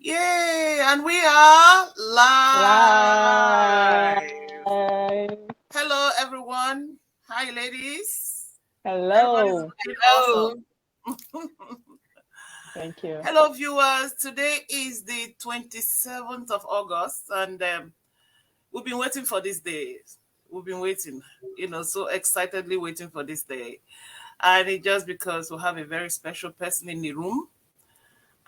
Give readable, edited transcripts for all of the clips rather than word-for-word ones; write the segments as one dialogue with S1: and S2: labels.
S1: Yay! And we are live.
S2: Live.
S1: Hello, everyone. Hi, ladies. Everybody's
S2: Hello.
S1: looking
S3: Hello.
S1: awesome.
S2: Thank you.
S1: Hello, viewers. Today is the 27th of August, and we've been waiting for this day. We've been waiting, so excitedly waiting for this day. And it's just because we have a very special person in the room.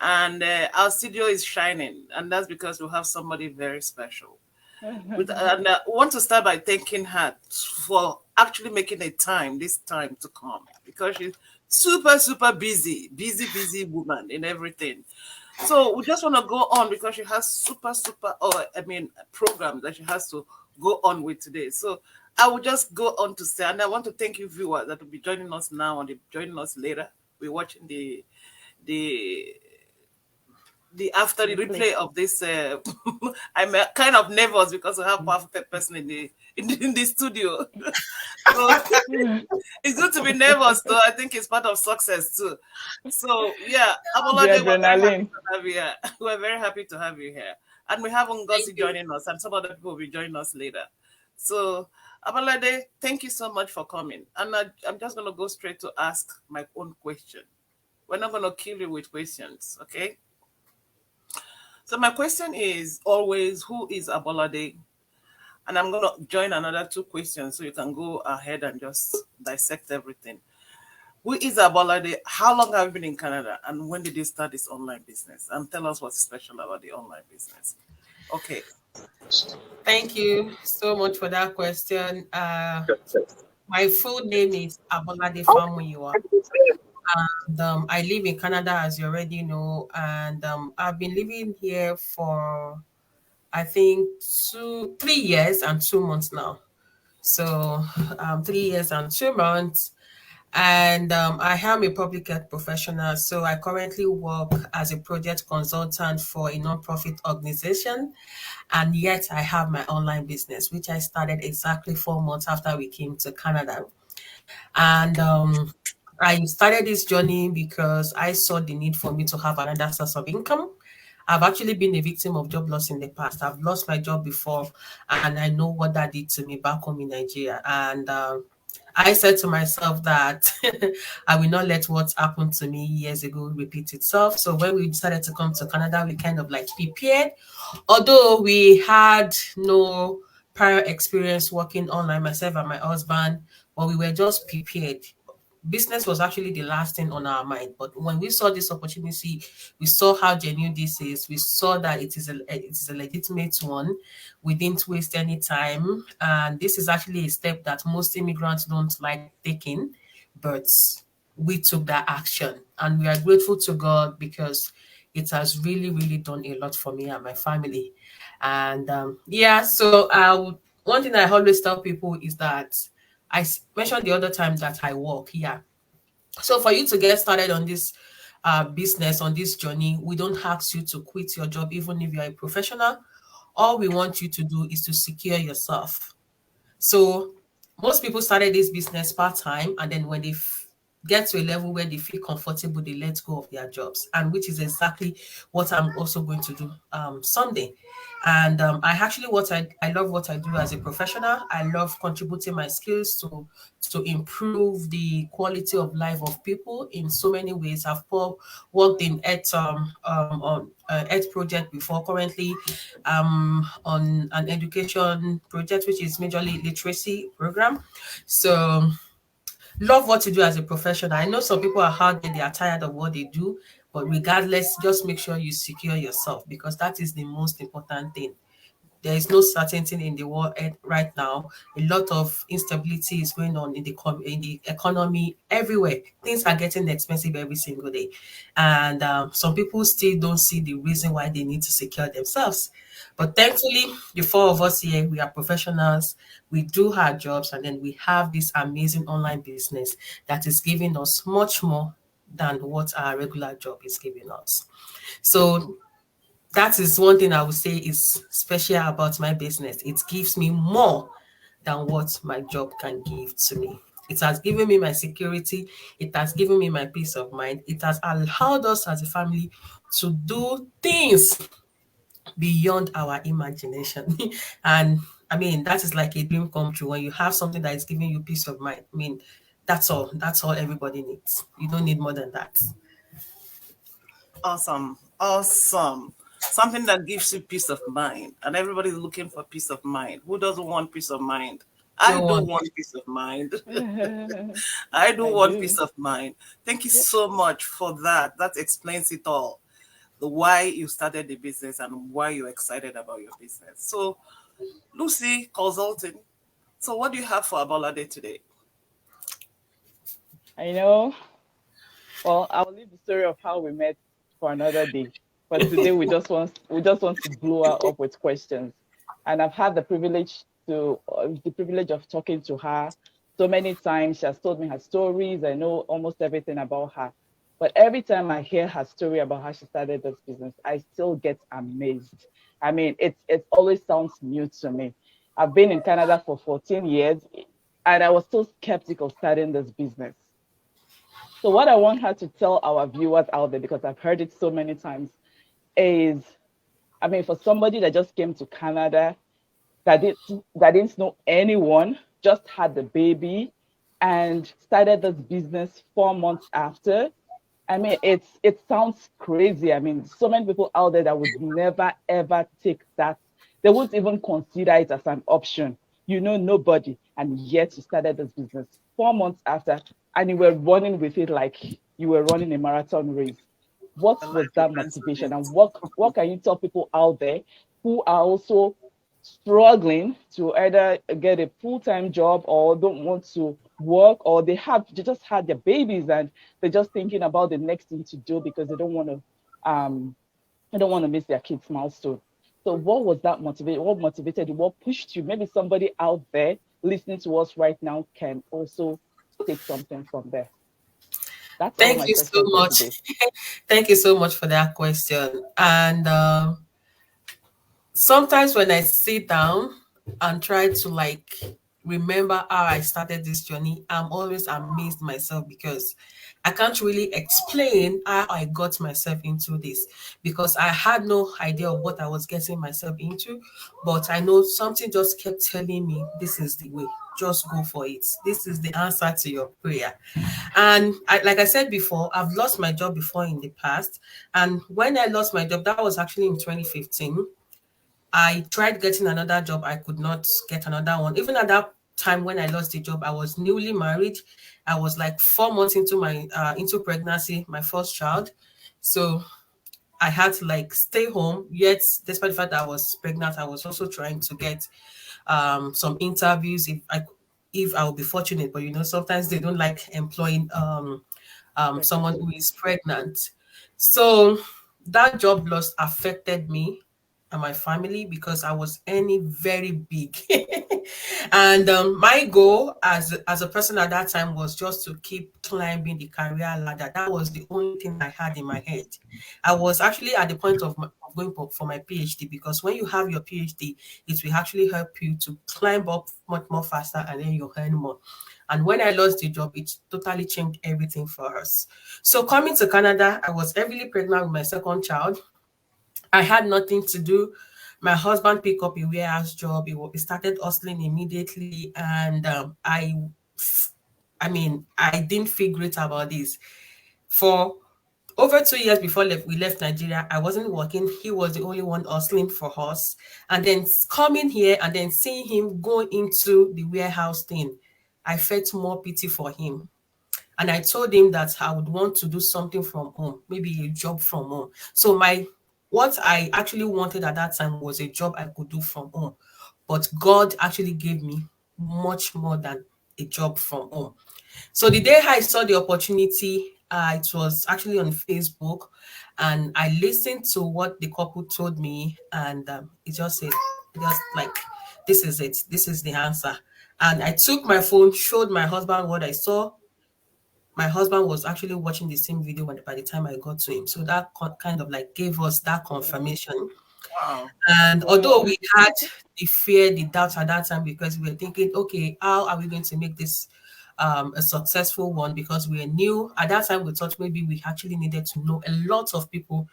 S1: And our studio is shining, and that's because we have somebody very special. And I want to start by thanking her for actually making this time to come, because she's super, super busy woman in everything. So we just want to go on because she has programs that she has to go on with today. So I will just go on to say, and I want to thank you viewers that will be joining us now and joining us later. We're watching the after the replay of this. I'm kind of nervous because we have powerful person in the studio. So it's good to be nervous, though. I think it's part of success too. So yeah,
S2: The
S1: Abolade, we're very happy
S2: adrenaline.
S1: to have you here. We're very happy to have you here, and we have
S3: Thank
S1: Ngozi
S3: you.
S1: joining us, and some other people will be joining us later. So Abolade, thank you so much for coming, and I'm just gonna go straight to ask my own question. We're not gonna kill you with questions, okay? So my question is always, who is Abolade? And I'm gonna join another two questions so you can go ahead and just dissect everything. Who is Abolade? How long have you been in Canada? And when did you start this online business? And tell us what's special about the online business. Okay.
S3: Thank you so much for that question. My full name is Abolade Famuyiwa. And I live in Canada, as you already know. And I've been living here for, I think, 3 years and 2 months now. So 3 years and 2 months. And I am a public health professional. So I currently work as a project consultant for a nonprofit organization. And yet I have my online business, which I started exactly 4 months after we came to Canada. And I started this journey because I saw the need for me to have another source of income. I've actually been a victim of job loss in the past. I've lost my job before, and I know what that did to me back home in Nigeria. And I said to myself that I will not let what happened to me years ago repeat itself. So when we decided to come to Canada, we kind of like prepared. Although we had no prior experience working online, myself and my husband, but we were just prepared. Business was actually the last thing on our mind. But when we saw this opportunity, we saw how genuine this is. We saw that it is a legitimate one. We didn't waste any time, and this is actually a step that most immigrants don't like taking, but we took that action, and we are grateful to God because it has really, really done a lot for me and my family. And yeah, so one thing I always tell people is that mentioned the other time that I work. Yeah, so for you to get started on this business, on this journey, we don't ask you to quit your job, even if you're a professional. All we want you to do is to secure yourself. So most people started this business part time, and then when they get to a level where they feel comfortable, they let go of their jobs, and which is exactly what I'm also going to do someday. And I actually I love what I do as a professional. I love contributing my skills to improve the quality of life of people in so many ways. Worked in ed on ed project before. Currently, on an education project which is majorly literacy program. So love what you do as a professional. I know some people are out there, they are tired of what they do, but regardless, just make sure you secure yourself because that is the most important thing. There is no certainty in the world right now. A lot of instability is going on in the economy everywhere. Things are getting expensive every single day, and some people still don't see the reason why they need to secure themselves. But thankfully, the four of us here, we are professionals. We do our jobs, and then we have this amazing online business that is giving us much more than what our regular job is giving us. So that is one thing I would say is special about my business. It gives me more than what my job can give to me. It has given me my security. It has given me my peace of mind. It has allowed us as a family to do things beyond our imagination. And I mean, that is like a dream come true when you have something that is giving you peace of mind. I mean, that's all. That's all everybody needs. You don't need more than that.
S1: Awesome. Awesome. Something that gives you peace of mind. And everybody's looking for peace of mind. Who doesn't want peace of mind? I
S3: No
S1: do
S3: one.
S1: want peace of mind. I do want peace of mind. Thank you so much for that. That explains it all. The why you started the business and why you're excited about your business. So, Lucy Consulting. So, what do you have for Abolade today?
S2: I know. Well, I'll leave the story of how we met for another day. But today we just want to blow her up with questions. And I've had the privilege of talking to her so many times. She has told me her stories. I know almost everything about her. But every time I hear her story about how she started this business, I still get amazed. I mean, it always sounds new to me. I've been in Canada for 14 years, and I was still skeptical starting this business. So what I want her to tell our viewers out there, because I've heard it so many times, is, I mean, for somebody that just came to Canada, that didn't know anyone, just had the baby, and started this business 4 months after. I mean, it sounds crazy. I mean, so many people out there that would never, ever take that. They wouldn't even consider it as an option. You know, nobody. And yet you started this business 4 months after, and you were running with it like you were running a marathon race. What was that motivation? And what can you tell people out there who are also struggling to either get a full-time job or don't want to work, or they just had their babies and they're just thinking about the next thing to do because they don't want to miss their kids' milestone. So what was that motivation? What motivated you? What pushed you? Maybe somebody out there listening to us right now can also take something from there. That's
S3: Thank you so much. Thank you so much for that question. And sometimes when I sit down and try to like remember how I started this journey, I'm always amazed myself because I can't really explain how I got myself into this, because I had no idea of what I was getting myself into. But I know something just kept telling me, this is the way, just go for it. This is the answer to your prayer. And like I said before, I've lost my job before in the past. And when I lost my job, that was actually in 2015. I tried getting another job. I could not get another one. Even at that time when I lost the job, I was newly married. I was like 4 months into my into pregnancy, my first child. So I had to like stay home. Yet, despite the fact that I was pregnant, I was also trying to get some interviews if I would be fortunate. But you know, sometimes they don't like employing someone who is pregnant. So that job loss affected me and my family because I was earning very big. And my goal as a person at that time was just to keep climbing the career ladder. That was the only thing I had in my head. I was actually at the point of going for my PhD, because when you have your PhD, it will actually help you to climb up much more faster and then you earn more. And when I lost the job, it totally changed everything for us. So coming to Canada, I was heavily pregnant with my second child. I had nothing to do. My husband picked up a warehouse job. He started hustling immediately, and I mean, I didn't feel great about this. For over 2 years before we left Nigeria, I wasn't working. He was the only one hustling for us. And then coming here and then seeing him go into the warehouse thing, I felt more pity for him. And I told him that I would want to do something from home, maybe a job from home. So what I actually wanted at that time was a job I could do from home. But God actually gave me much more than a job from home. So the day I saw the opportunity, it was actually on Facebook, and I listened to what the couple told me, and it just said, just like, this is it. This is the answer. And I took my phone, showed my husband what I saw. My husband was actually watching the same video by the time I got to him. So that kind of like gave us that confirmation.
S1: Wow.
S3: And although we had the fear, the doubt at that time, because we were thinking, okay, how are we going to make this a successful one because we knew at that time we thought maybe we actually needed to know a lot of people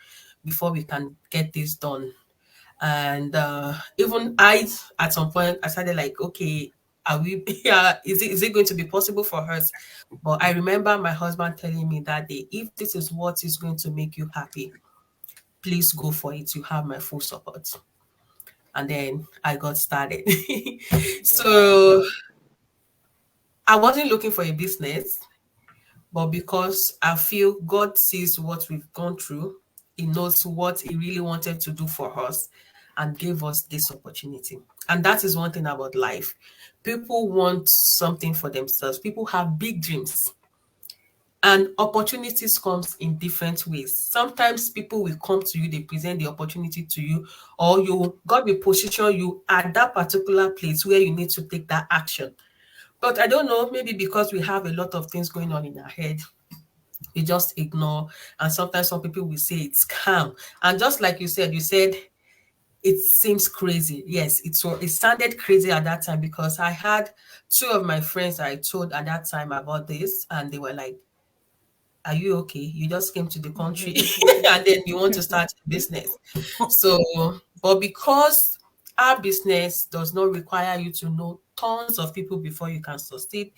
S3: before we can get this done. And even I, at some point, I started like, okay, are we? Yeah, is it going to be possible for us? But I remember my husband telling me that day, if this is what is going to make you happy, please go for it. You have my full support. And then I got started.
S1: Wow.
S3: So I wasn't looking for a business, but because I feel God sees what we've gone through, He knows what He really wanted to do for us and gave us this opportunity. And that is one thing about life. People want something for themselves. People have big dreams and opportunities comes in different ways. Sometimes people will come to you, they present the opportunity to you, or you God will position you at that particular place where you need to take that action. But I don't know, maybe because we have a lot of things going on in our head, we just ignore. And sometimes some people will say it's calm. And just like you said it seems crazy. Yes, it sounded crazy at that time because I had two of my friends I told at that time about this, and they were like, are you okay? You just came to the country and then you want to start a business. So, but because our business does not require you to know tons of people before you can succeed,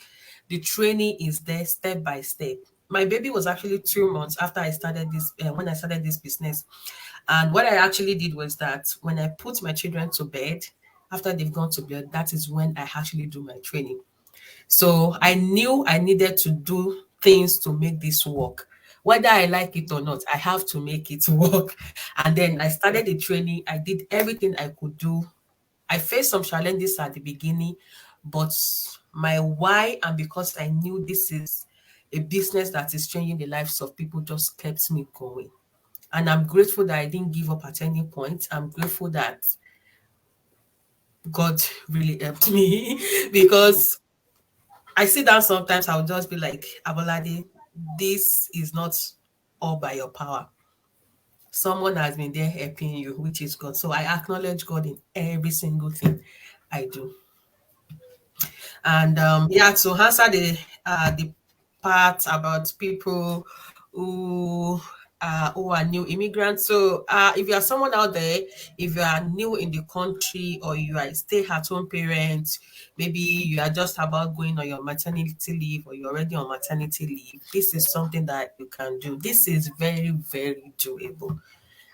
S3: the training is there step by step. My baby was actually 2 months after I started this, when I started this business. And what I actually did was that when I put my children to bed, after they've gone to bed, that is when I actually do my training. So I knew I needed to do things to make this work. Whether I like it or not, I have to make it work. And then I started the training. I did everything I could do. I faced some challenges at the beginning, but my why and because I knew this is a business that is changing the lives of people just kept me going. And I'm grateful that I didn't give up at any point. I'm grateful that God really helped me because I sit down sometimes, I'll just be like, Abolade, this is not all by your power. Someone has been there helping you, which is God. So I acknowledge God in every single thing I do. And yeah, to answer the part about people who who are new immigrants. So if you are someone out there, if you are new in the country or you are a stay-at-home parent, maybe you are just about going on your maternity leave or you're already on maternity leave, this is something that you can do. This is very, very doable.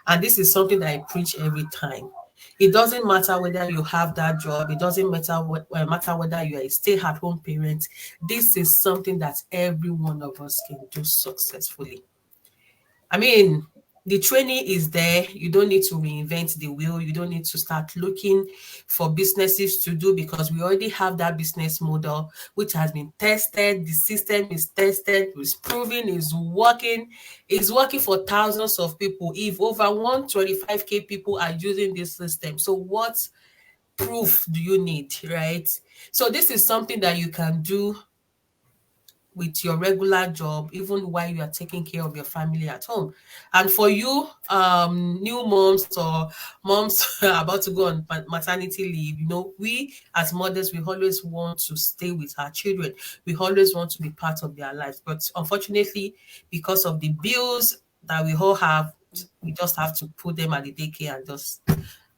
S3: And this is something that I preach every time. It doesn't matter whether you have that job. It doesn't matter whether you are a stay-at-home parent. This is something that every one of us can do successfully. I mean, the training is there. You don't need to reinvent the wheel. You don't need to start looking for businesses to do because we already have that business model which has been tested. The system is tested, it's proven, it's working for thousands of people. If over 125K people are using this system, so what proof do you need, right? So this is something that you can do with your regular job, even while you are taking care of your family at home. And for you, new moms or moms about to go on maternity leave, we as mothers, we always want to stay with our children. We always want to be part of their lives. But unfortunately, because of the bills that we all have, we just have to put them at the daycare and just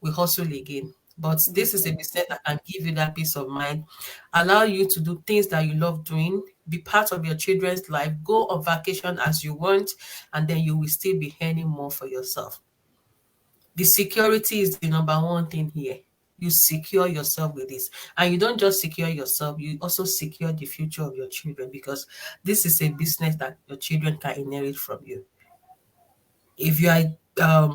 S3: we hustle again. But this is a business that can give you that peace of mind, allow you to do things that you love doing, be part of your children's life, go on vacation as you want, and then you will still be earning more for yourself. The security is the number one thing here. You secure yourself with this. And you don't just secure yourself, you also secure the future of your children because this is a business that your children can inherit from you. If you are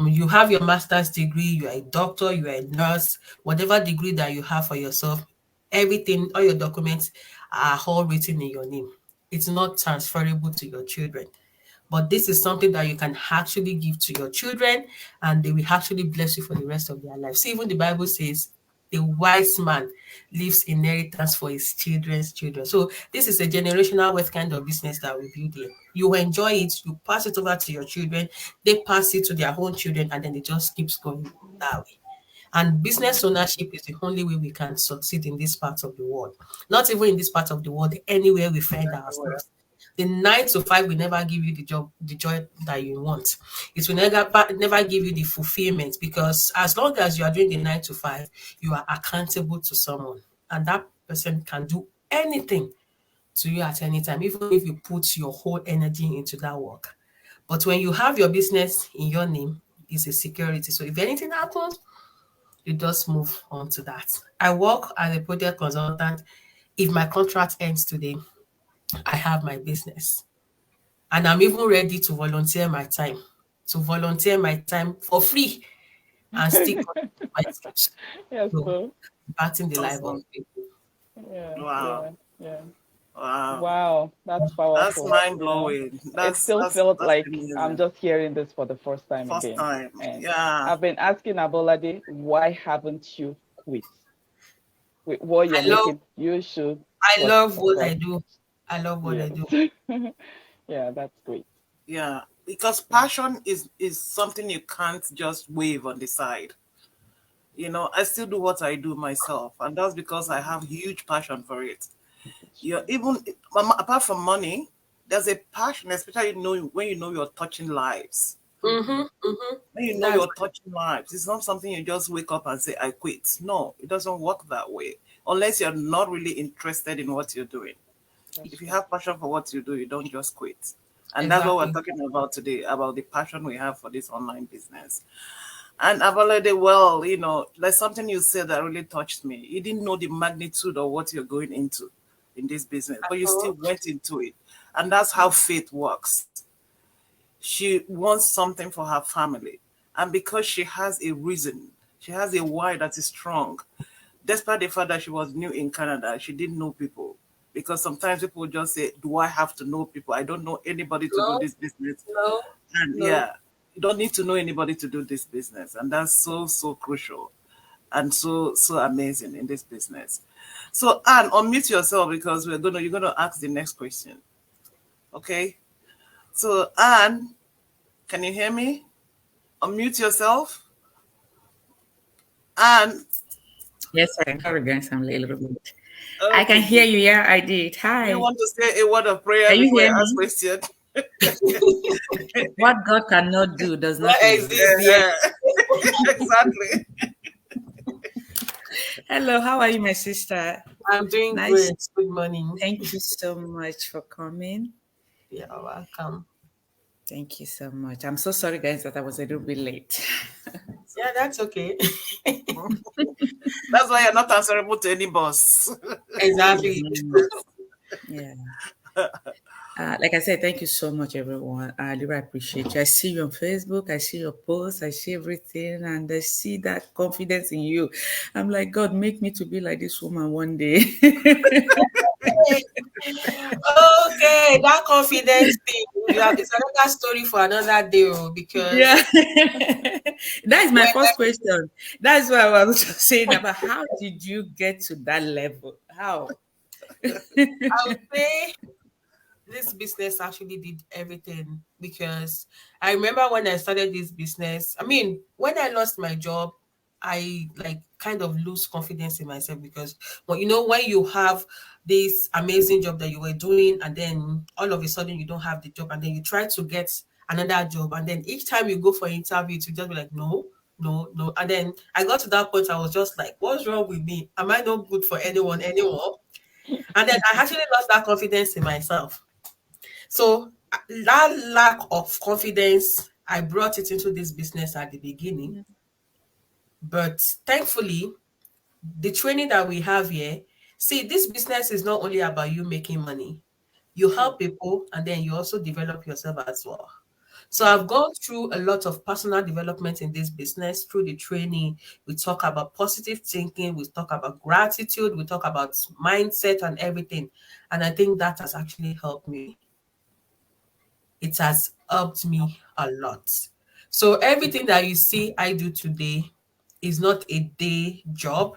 S3: you have your master's degree, you are a doctor, you are a nurse, whatever degree that you have for yourself, everything, all your documents are all written in your name. It's not transferable to your children. But this is something that you can actually give to your children and they will actually bless you for the rest of their life. See, even the Bible says the wise man leaves inheritance for his children's children. So this is a generational wealth kind of business that we build here. You enjoy it, you pass it over to your children, they pass it to their own children, and then it just keeps going that way. And business ownership is the only way we can succeed in this part of the world. Not even in this part of the world, anywhere we find ourselves. The 9 to 5 will never give you the joy that you want. It will never give you the fulfillment, because as long as you are doing the 9 to 5, you are accountable to someone, and that person can do anything to you at any time, even if you put your whole energy into that work. But when you have your business in your name, it's a security. So if anything happens, you just move on to that. I work as a project consultant. If my contract ends today, I have my business. And I'm even ready to volunteer my time, for free and still contribute my skills
S2: Yes,
S3: to
S2: so
S3: impacting the life of
S1: Awesome.
S3: people.
S2: yeah,
S1: Wow.
S2: yeah, yeah.
S1: Wow.
S2: Wow, that's
S1: That's
S2: powerful,
S1: mind
S2: you know.
S1: blowing.
S2: It
S1: That's
S2: still
S1: that's
S2: felt
S1: that's
S2: like I'm
S1: amazing.
S2: just hearing this for the first time
S1: First
S2: again.
S1: time.
S2: And
S1: Yeah.
S2: I've been asking Abolade, why haven't you quit? With what you're
S3: I love
S2: making, you should,
S3: I
S2: but
S3: love what I
S2: but
S3: do. I love what I
S2: yes.
S3: do.
S2: Yeah, that's great.
S1: Yeah. Because
S2: Yeah.
S1: passion is something you can't just wave on the side. I still do what I do myself, and that's because I have huge passion for it.
S2: It's
S1: You're
S2: true.
S1: even apart from money, there's a passion, especially when you know you're touching lives.
S3: Mm-hmm. Mm-hmm.
S1: When you know
S3: That's
S1: you're touching lives, it's not something you just wake up and say, I quit. No, it doesn't work that way. Unless you're not really interested in what you're doing.
S2: That's
S1: If you
S2: true.
S1: have passion for what you do, you don't just quit. And that's what we're
S3: exactly.
S1: talking about today, about the passion we have for this online business. And I've already, well, there's something you said that really touched me. You didn't know the magnitude of what you're going into in this business, but you
S3: Uh-huh.
S1: still went into it. And that's how faith works. She wants something for her family. And because she has a reason, she has a why that is strong. Despite the fact that she was new in Canada, she didn't know people. Because sometimes people just say, do I have to know people? I don't know anybody to do
S3: No,
S1: this business.
S3: no,
S1: And
S3: no.
S1: yeah, you don't need to know anybody to do this business. And that's so, so crucial and so, so amazing in this business. So Anne, unmute yourself because you're gonna ask the next question. Okay? So Anne, can you hear me? Unmute yourself. And
S4: Yes, I can recognize I'm a little bit. I can
S1: okay,
S4: hear
S1: good.
S4: you. Yeah, I did.
S1: Do you
S4: Hi.
S1: want to say a word of prayer
S4: Can you
S1: before
S4: hear
S1: I ask
S4: me?
S1: question?
S4: What God cannot do does
S3: What
S4: not
S3: exists
S4: exist.
S3: yet?
S1: Exactly.
S4: Hello, how are you, my sister?
S3: I'm doing
S4: Nice.
S3: great. Good morning.
S4: Thank you so much for coming.
S3: Yeah, welcome.
S4: Thank you so much. I'm so sorry, guys, that I was a little bit late.
S3: Yeah, that's okay.
S1: That's why you're not answerable to any boss.
S3: Exactly.
S4: Mhm. Yeah. Like I said, thank you so much, everyone. I really appreciate you. I see you on Facebook. I see your posts. I see everything, and I see that confidence in you. I'm like, God, make me to be like this woman one day.
S3: Okay, that confidence thing. It's another story for another day, because
S4: Yeah. That is my
S3: when
S4: first question. That's what I was just saying about how did you get to that level? How?
S3: I would say this business actually did everything, because I remember when I started this business. I mean, when I lost my job, I like kind of lose confidence in myself, because well, when you have this amazing job that you were doing, and then all of a sudden you don't have the job, and then you try to get another job, and then each time you go for interview to just be like, no, no, no. And then I got to that point, I was just like, what's wrong with me? Am I not good for anyone anymore? And then I actually lost that confidence in myself. So that lack of confidence, I brought it into this business at the beginning. But thankfully, the training that we have here, see, this business is not only about you making money. You
S1: True.
S3: help people, and then you also develop yourself as well. So
S1: Yeah.
S3: I've gone through a lot of personal development in this business through the training. We talk about positive thinking, we talk about gratitude, we talk about mindset and everything. And I think that has actually helped me. It has helped me a lot. So everything that you see I do today is not a day job.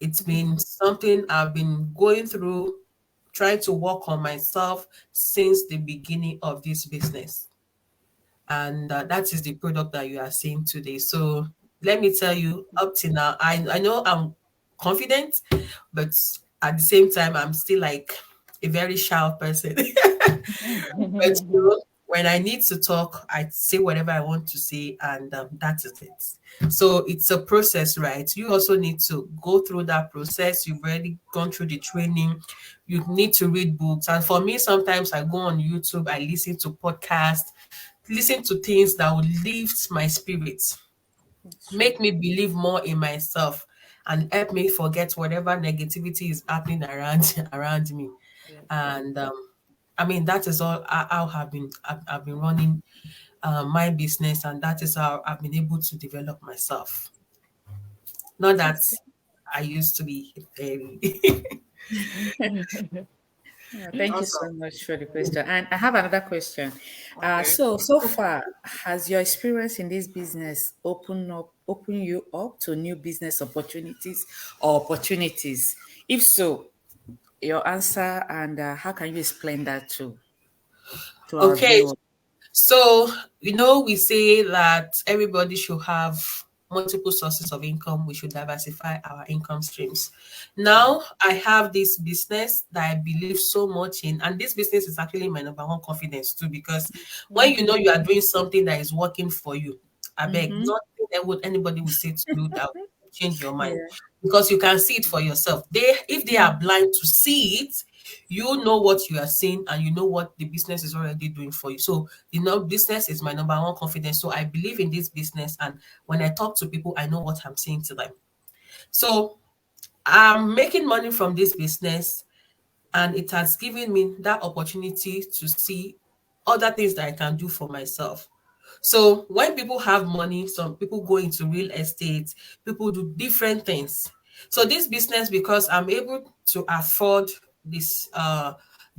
S3: It's been something I've been going through, trying to work on myself since the beginning of this business. And that is the product that you are seeing today. So let me tell you, up to now, I know I'm confident, but at the same time, I'm still like a very shy person. But when I need to talk, I say whatever I want to say, and that is it. So it's a process, right? You also need to go through that process. You've already gone through the training. You need to read books. And for me, sometimes I go on YouTube, I listen to podcasts, listen to things that will lift my spirits, make me believe more in myself, and help me forget whatever negativity is happening around me. And I mean, that is all how I've been running my business, and that is how I've been able to develop myself. Not that I used to be very.
S4: Yeah, thank you so
S1: Awesome.
S4: much for the question. And I have another question.
S1: Okay.
S4: So far, has your experience in this business open you up to new business opportunities or opportunities? If so, your answer and how can you explain that to our
S3: Okay,
S4: viewers?
S3: so, we say that everybody should have multiple sources of income. We should diversify our income streams. Now, I have this business that I believe so much in, and this business is actually my number one confidence too, because when you know
S4: Mm-hmm.
S3: you are doing something that is working for you, I beg,
S4: Mm-hmm.
S3: nothing that would anybody will say to you that will change your mind,
S4: Yeah.
S3: because you can see it for yourself. If they are blind to see it, you know what you are seeing, and you know what the business is already doing for you. So business is my number one confidence. So I believe in this business, and when I talk to people, I know what I'm saying to them. So I'm making money from this business, and it has given me that opportunity to see other things that I can do for myself. So when people have money, some people go into real estate, people do different things. So this business, because I'm able to afford the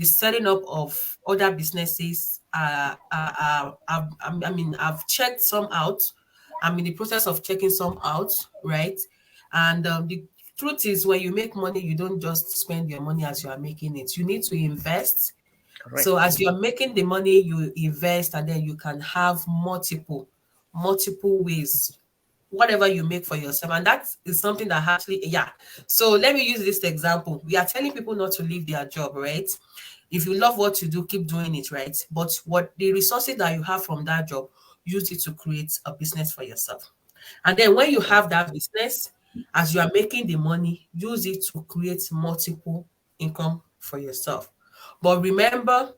S3: setting up of other businesses, I mean, I've checked some out. I'm in the process of checking some out, right? And the truth is, when you make money, you don't just spend your money as you are making it. You need to invest. So
S4: Correct.
S3: as you're making the money, you invest, and then you can have multiple ways, whatever you make for yourself. And that is something that actually, yeah. So let me use this example. We are telling people not to leave their job, right? If you love what you do, keep doing it, right? But what the resources that you have from that job, use it to create a business for yourself. And then when you have that business, as you are making the money, use it to create multiple income for yourself. But remember,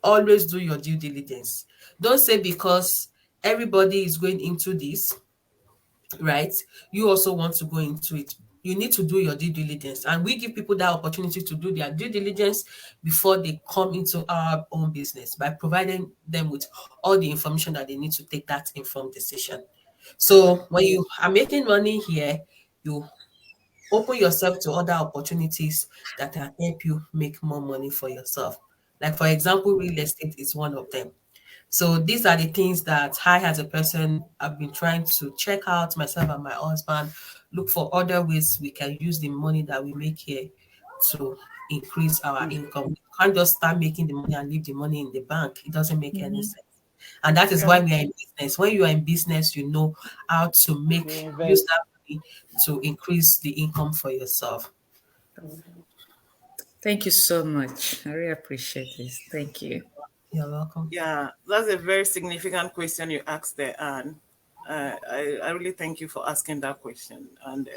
S3: always do your due diligence. Don't say because everybody is going into this, right? You also want to go into it. You need to do your due diligence. And we give people that opportunity to do their due diligence before they come into our own business, by providing them with all the information that they need to take that informed decision. So when you are making money here, you open yourself to other opportunities that can help you make more money for yourself. Like, for example, real estate is one of them. So these are the things that I, as a person, I've been trying to check out, myself and my husband, look for other ways we can use the money that we make here to increase our income. We can't just start making the money and leave the money in the bank. It doesn't make any
S4: Mm-hmm.
S3: sense. And that is
S2: Yeah,
S3: why we are in business. When you are in business, you know how to
S2: you
S3: use
S2: invest.
S3: that money to increase the income for yourself.
S4: Thank you so much. I really appreciate this. Thank you.
S3: You're welcome.
S1: Yeah, that's a very significant question you asked there, Anne. I really thank you for asking that question. And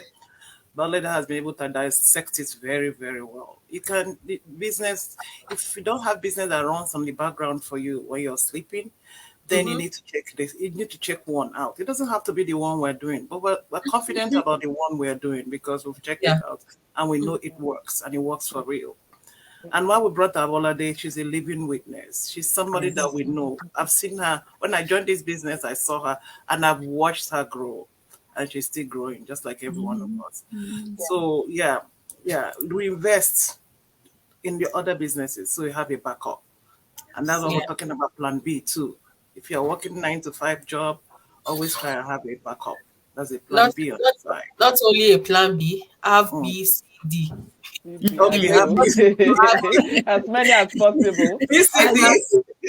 S1: Baleda has been able to dissect it very, very well. The business, if you don't have business that runs on the background for you when you're sleeping, then you
S3: Mm-hmm.
S1: need to check this. You need to check one out. It doesn't have to be the one we're doing, but we're confident about the one we're doing because we've checked it
S3: Yeah.
S1: out and we know it works and it works for real. And why we brought Abolade, she's a living witness. She's somebody that
S4: Yes.
S1: we know. I've seen her. When I joined this business, I saw her and I've watched her grow. And she's still growing, just like every one of us. So, yeah, we invest in the other businesses so you have a backup. And that's what
S3: Yeah.
S1: we're talking about plan B too. If you're working 9 to 5 job, always try and have a backup. That's a plan
S3: Not
S1: B on
S3: not
S1: the side.
S3: not only a plan B, have
S1: Mm.
S3: B, C, D.
S2: As many as possible.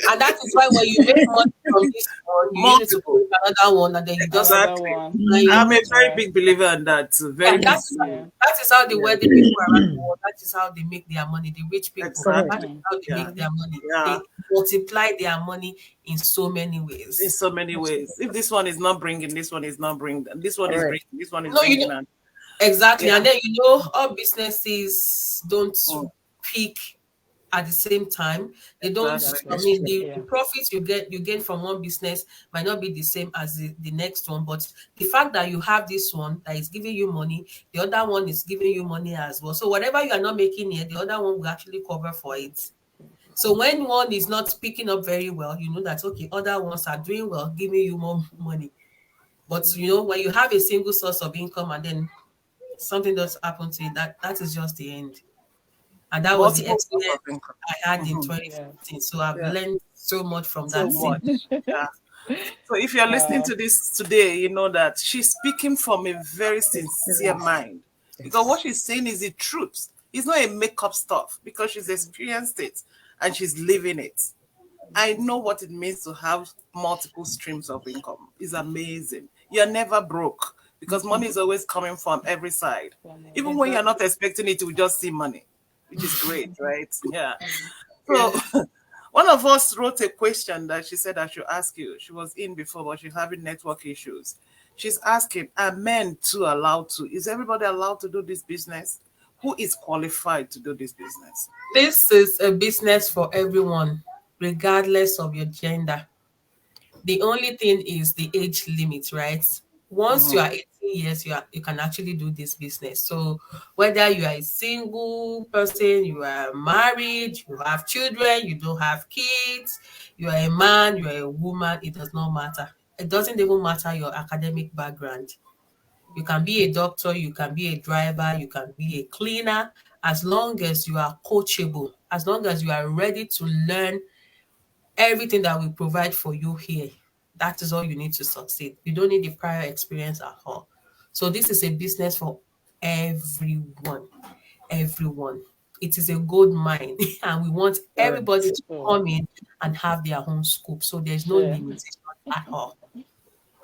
S3: And that is why when you make money from this one, you use it to put another one, and then you just
S2: Another one.
S1: I'm a very big believer in that. Very big.
S3: That is how the wealthy people around the world, that is how they make their money. The rich people,
S1: Exactly.
S3: that is how they make their money.
S1: Yeah.
S3: They multiply their money in so many ways.
S1: In so many ways. If this one is not bringing, this one is not bringing. This one is bringing. This one is
S3: No,
S1: bringing.
S3: you know, exactly. And then all businesses don't peak at the same time. They don't.
S1: Exactly.
S3: I mean, the profits you gain from one business might not be the same as the next one. But the fact that you have this one that is giving you money, the other one is giving you money as well. So whatever you are not making here, the other one will actually cover for it. So when one is not picking up very well, you know that okay, other ones are doing well, giving you more money. But you know, when you have a single source of income and then something does happen to it, that is just the end. And that was the experience I had in 2015. So I've learned so much from that.
S1: So much. Yeah. So if you're listening to this today, you know that she's speaking from a very sincere mind. Because what she's saying is the truth. It's not a make-up stuff because she's experienced it and she's living it. I know what it means to have multiple streams of income. It's amazing. You're never broke because money is always coming from every side. Even when you're not expecting it, you will just see money, which is great, right? Yeah. So one of us wrote a question that she said I should ask you. She was in before, but she's having network issues. She's asking, are men too allowed to? Is everybody allowed to do this business? Who is qualified to do this business?
S3: This is a business for everyone, regardless of your gender. The only thing is the age limit, right? Once you are 18 years, you can actually do this business. So whether you are a single person, you are married, you have children, you don't have kids, you are a man, you are a woman, it does not matter. It doesn't even matter your academic background. You can be a doctor, you can be a driver, you can be a cleaner, as long as you are coachable, as long as you are ready to learn everything that we provide for you here. That is all you need to succeed. You don't need the prior experience at all. So this is a business for everyone. Everyone. It is a gold mine, and we want everybody to come in and have their own scoop. So there's no limitation at all.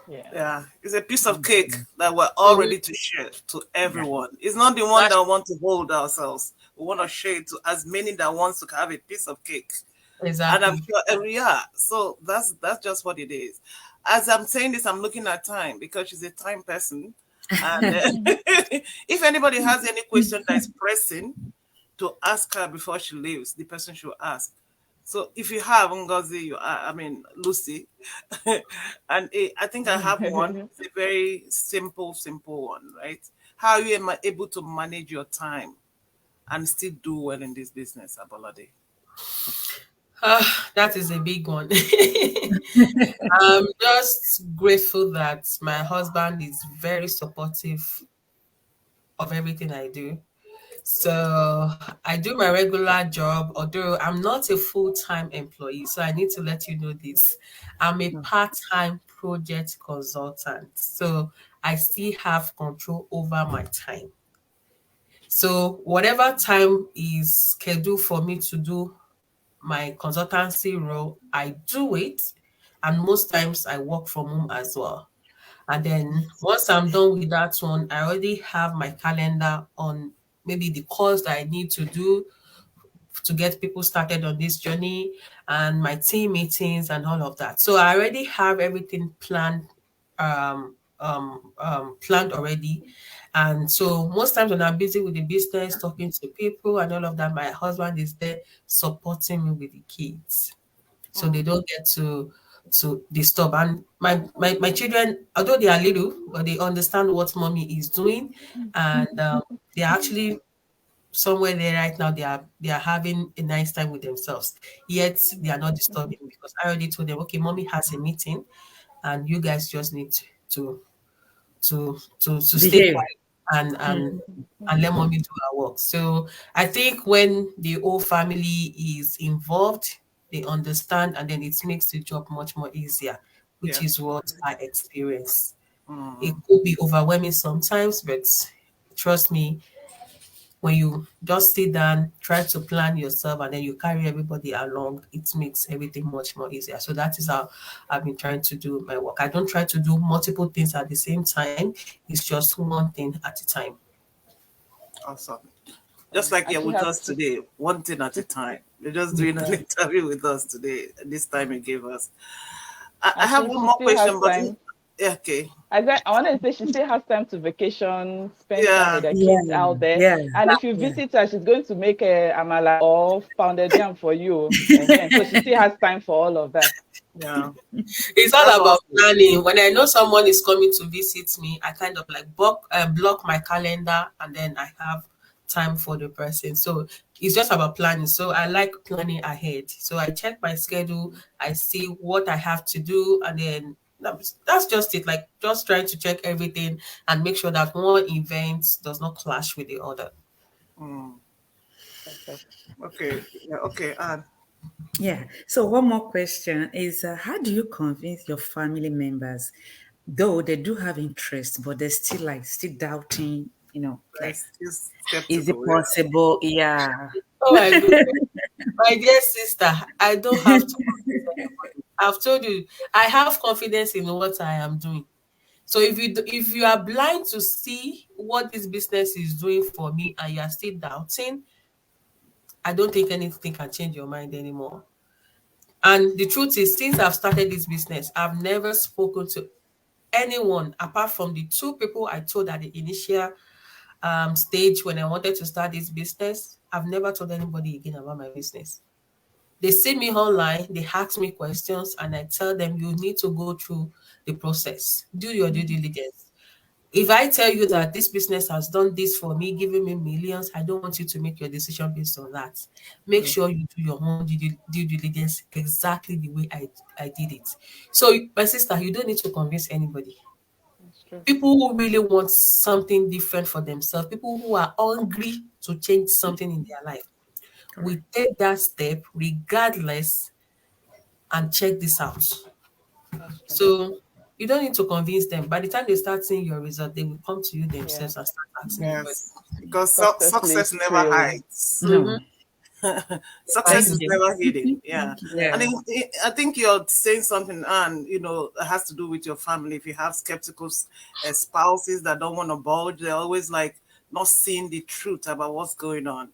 S1: Yeah, it's a piece of cake that we're all ready to share to everyone. It's not the one that want to hold ourselves. We want to share it to as many that wants to have a piece of cake.
S3: Exactly.
S1: And I'm sure, so that's just what it is. As I'm saying this, I'm looking at time because she's a time person. And if anybody has any question that is pressing to ask her before she leaves, the person should ask. So if you have Ngozi, Lucy, and I think I have one. It's a very simple one, right? How are you able to manage your time and still do well in this business, Abolade?
S3: That is a big one. I'm just grateful that my husband is very supportive of everything I do. So I do my regular job, although I'm not a full-time employee. So I need to let you know this. I'm a part-time project consultant. So I still have control over my time. So whatever time is scheduled for me to do my consultancy role, I do it. And most times I work from home as well. And then once I'm done with that one, I already have my calendar on maybe the course that I need to do to get people started on this journey and my team meetings and all of that. So I already have everything planned planned already. And so most times when I'm busy with the business, talking to people and all of that, my husband is there supporting me with the kids. So they don't get to disturb. And my children, although they are little, but they understand what mommy is doing. And they're actually somewhere there right now. They are having a nice time with themselves. Yet they are not disturbing because I already told them, okay, mommy has a meeting and you guys just need to stay quiet and let mommy do her work. So I think when the whole family is involved, they understand, and then it makes the job much more easier, which is what I experience. It could be overwhelming sometimes, but trust me, when you just sit down, try to plan yourself, and then you carry everybody along, it makes everything much more easier. So that is how I've been trying to do my work. I don't try to do multiple things at the same time. It's just one thing at a time.
S1: Awesome. Just like
S2: And
S1: you're
S2: she
S1: with
S2: has
S1: us
S2: to-
S1: today, one thing at a time. You're just doing an interview with us today, this time you gave us. I
S2: and
S1: have
S2: she
S1: one more
S2: still has
S1: question, but
S2: time.
S1: yeah, okay.
S2: I wanted to say she still has time to vacation, spend time
S1: Yeah,
S2: with her
S4: Yeah,
S2: kids out there.
S4: yeah,
S2: And if you
S4: yeah.
S2: visit her, she's going to make a amala or pounded yam for you. Ehen. So she still has time for all of that.
S1: yeah.
S3: It's all
S1: That's
S3: about
S1: awesome.
S3: planning. When I know someone is coming to visit me, I kind of like block my calendar, and then I have time for the person. So it's just about planning. So I like planning ahead. So I check my schedule, I see what I have to do, and then that's just it. Like just trying to check everything and make sure that one event does not clash with the other.
S1: Mm,
S2: Perfect.
S1: okay. Yeah, okay. And
S4: Yeah. So one more question is, how do you convince your family members, though they do have interest, but they're still like still doubting, like,
S1: let's just
S4: is it
S1: skeptical. Yeah.
S4: possible? Yeah.
S3: Oh my goodness. My dear sister, I don't have to convince anybody. I've told you, I have confidence in what I am doing. So if you are blind to see what this business is doing for me and you are still doubting, I don't think anything can change your mind anymore. And the truth is, since I've started this business, I've never spoken to anyone apart from the two people I told at the initial stage when I wanted to start this business. I've never told anybody again about my business. They see me online, they ask me questions, and I tell them you need to go through the process. Do your due diligence. If I tell you that this business has done this for me, giving me millions, I don't want you to make your decision based on that. Make
S2: True.
S3: sure you do your own due diligence exactly the way I did it. So, my sister, you don't need to convince anybody.
S2: That's true.
S3: People who really want something different for themselves, people who are hungry to change something in their life, we take that step regardless and check this out.
S2: That's true.
S3: So you don't need to convince them. By the time they start seeing your result, they will come to you
S2: Yeah.
S3: themselves and start asking you
S1: Yes.
S3: questions.
S1: Because
S2: Success
S1: success
S2: leaves
S1: never
S2: trails.
S1: hides.
S4: No.
S1: Success
S3: Thank
S1: is
S4: Thank
S3: you.
S4: you.
S1: never hidden. Yeah.
S4: Yeah.
S1: And I think you're saying something, and it has to do with your family. If you have skeptical spouses that don't want to budge, they're always like not seeing the truth about what's going on.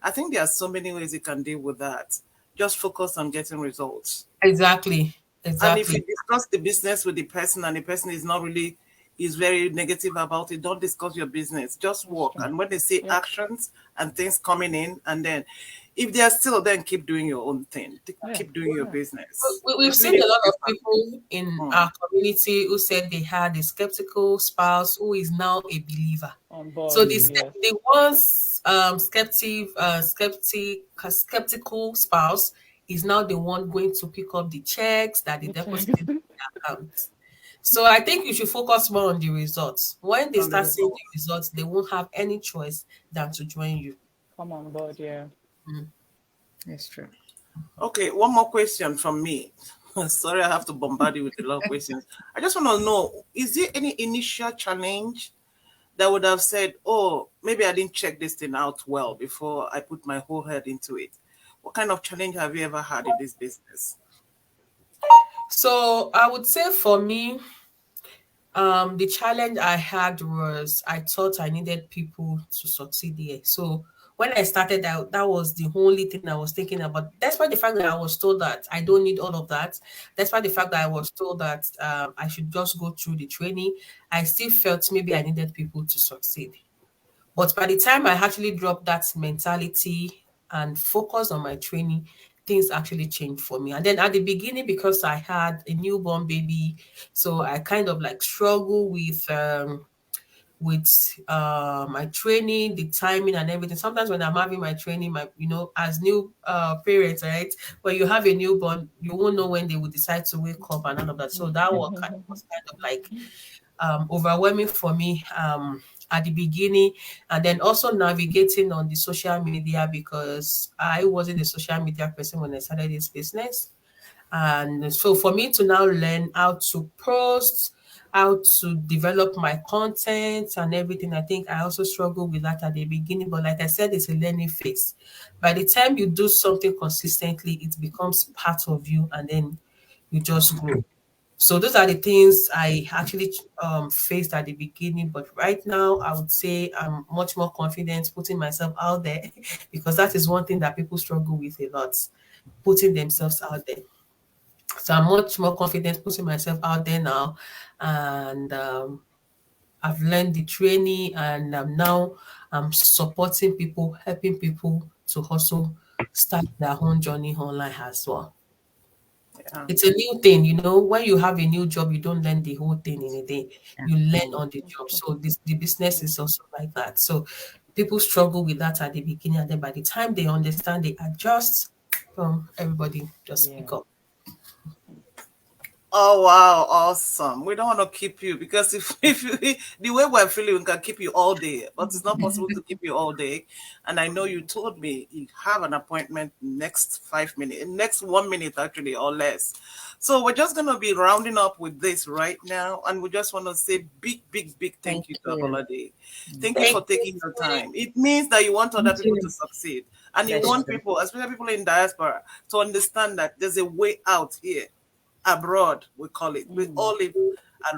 S1: I think there are so many ways you can deal with that. Just focus on getting results.
S3: Exactly.
S1: And if you
S3: Exactly.
S1: discuss the business with the person and the person is not really is very negative about it, don't discuss your business. Just
S2: That's
S1: work.
S2: true.
S1: And when they see
S2: Yep.
S1: actions and things coming in, and then if they are still, then keep doing your own thing.
S2: Yeah.
S1: Keep doing your
S2: Yeah.
S1: business.
S3: We've
S1: You're
S3: seen
S1: doing
S3: a
S1: it
S3: lot
S1: for
S3: of
S1: your
S3: people in
S1: family.
S3: our community who said they had a skeptical spouse who is now a believer.
S2: On
S3: So
S2: board.
S3: this
S2: Yes.
S3: the once skeptical spouse is now the one going to pick up the checks that they
S2: The
S3: deposited in
S2: checks.
S3: the account. So I think you should focus more on the results. When they
S1: On the
S3: start seeing
S1: result.
S3: the results, they won't have any choice than to join you.
S2: Come on board. Yeah.
S4: That's true.
S1: Okay, one more question from me. Sorry, I have to bombard you with a lot of questions. I just want to know, is there any initial challenge that would have said, oh, maybe I didn't check this thing out well before I put my whole head into it? What kind of challenge have you ever had in this business?
S3: So I would say for me, the challenge I had was I thought I needed people to succeed here. So when I started out, that was the only thing I was thinking about. Despite the fact that I was told that I don't need all of that, despite the fact that I was told that I should just go through the training, I still felt maybe I needed people to succeed. But by the time I actually dropped that mentality and focus on my training, things actually changed for me. And then at the beginning, because I had a newborn baby, so I kind of like struggle with my training, the timing and everything. Sometimes when I'm having my training, my as new parents, right? When you have a newborn, you won't know when they will decide to wake up and all of that. So that was kind of like overwhelming for me at the beginning, and then also navigating on the social media because I wasn't a social media person when I started this business. And so for me to now learn how to post, how to develop my content and everything. I think I also struggled with that at the beginning, but like I said, it's a learning phase. By the time you do something consistently, it becomes part of you, and then you just grow. So those are the things I actually faced at the beginning, but right now I would say I'm much more confident putting myself out there because that is one thing that people struggle with a lot, putting themselves out there. So I'm much more confident putting myself out there now, and I've learned the training, and now I'm supporting people, helping people to also start their own journey online as well.
S1: Yeah.
S3: It's a new thing, when you have a new job, you don't learn the whole thing in a day. You learn on the job. So the business is also like that. So people struggle with that at the beginning, and then by the time they understand, they adjust. Everybody just
S2: Yeah.
S3: pick up.
S1: Oh wow, awesome. We don't want to keep you because if you, the way we're feeling, we can keep you all day, but it's not possible to keep you all day. And I know you told me you have an appointment next 5 minutes, next 1 minute actually, or less. So we're just gonna be rounding up with this right now, and we just want to say big, big, big thank you to Abolade. Thank you for taking your time. It means that you want other people to succeed, and you
S3: That's
S1: want people, especially people in diaspora, to understand that there's a way out here abroad, we call it. We all live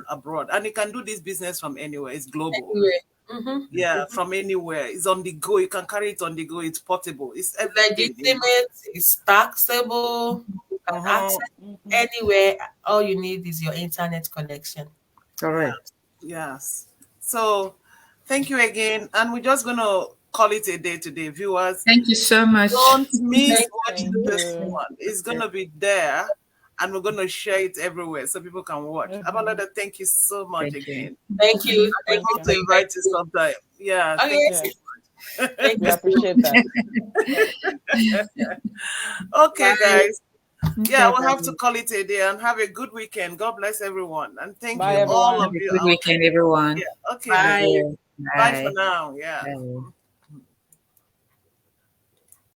S1: abroad, and you can do this business from anywhere. It's global.
S3: anyway. Mm-hmm.
S1: Yeah, from anywhere. It's on the go. You can carry it on the go. It's portable. It's everything.
S3: Legitimate, it's taxable, you can access anywhere. All you need is your internet connection.
S4: Correct.
S1: Yes. So, thank you again, and we're just gonna call it a day today, viewers.
S4: Thank you so much.
S1: Don't miss
S3: Thank
S1: watching
S2: you.
S1: this one. It's gonna be there, and we're gonna share it everywhere so people can watch. Abalada, thank you so much
S4: Thank you.
S1: again.
S3: Thank you.
S1: I
S3: Thank
S1: hope
S3: you.
S1: to invite you sometime. Yeah,
S3: Oh,
S1: thank
S3: yes.
S1: you.
S3: Thank
S2: We
S3: you.
S2: appreciate that.
S1: Okay,
S3: Bye.
S1: guys. Yeah,
S4: Okay,
S1: we'll have to call it a day and have a good weekend. God bless everyone. And thank
S2: Bye,
S1: you, all
S2: everyone.
S1: of
S4: have a
S1: you
S4: good
S1: out there.
S4: weekend, everyone.
S1: Yeah. Okay, then.
S3: Bye.
S1: Bye for
S4: Bye.
S1: now. Yeah.
S4: Bye.